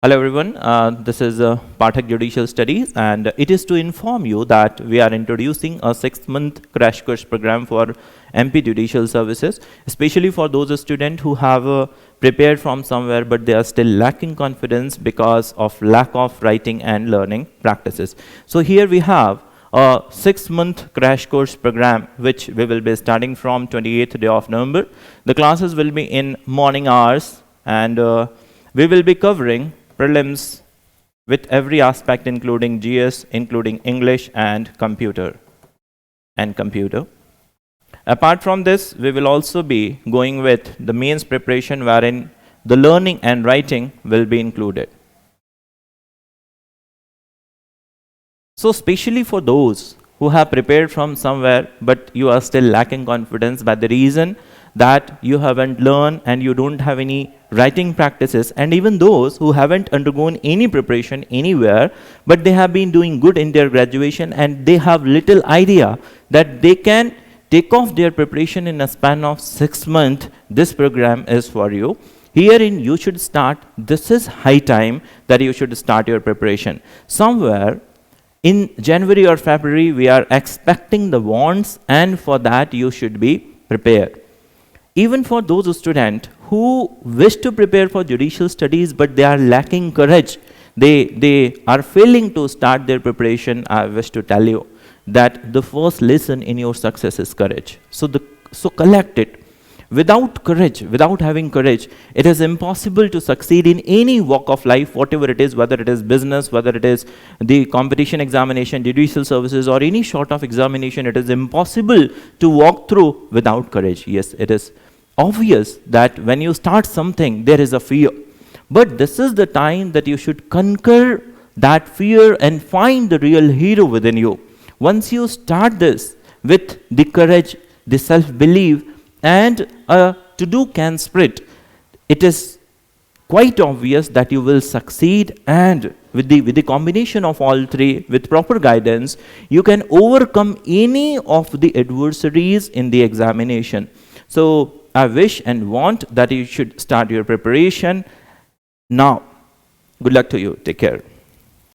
Hello everyone, this is Pathak Judicial Studies, and it is to inform you that we are introducing a 6-month crash course program for MP Judicial Services, especially for those students who have prepared from somewhere but they are still lacking confidence because of lack of writing and learning practices. So here we have a 6-month crash course program which we will be starting from 28th day of November. The classes will be in morning hours, and we will be covering prelims with every aspect including GS, including English and computer. Apart from this, we will also be going with the mains preparation wherein the learning and writing will be included. So especially for those who have prepared from somewhere but you are still lacking confidence by the reason that you haven't learned and you don't have any writing practices, and even those who haven't undergone any preparation anywhere but they have been doing good in their graduation and they have little idea that they can take off their preparation in a span of 6 months, this program is for you. Herein you should start. This is high time that you should start your preparation. Somewhere in January or February we are expecting the warrants, and for that you should be prepared. Even for those students who wish to prepare for judicial studies but they are lacking courage, they are failing to start their preparation, I wish to tell you that the first lesson in your success is courage. So collect it. Without courage, without having courage, it is impossible to succeed in any walk of life, whatever it is, whether it is business, whether it is the competition examination, judicial services, or any sort of examination. It is impossible to walk through without courage. Yes, it is obvious that when you start something, there is a fear. But this is the time that you should conquer that fear and find the real hero within you. Once you start this with the courage, the self-belief, and a to-do can spirit, it is quite obvious that you will succeed, and with the combination of all three, with proper guidance, you can overcome any of the adversaries in the examination. So I wish and want that you should start your preparation now. Good luck to you. Take care.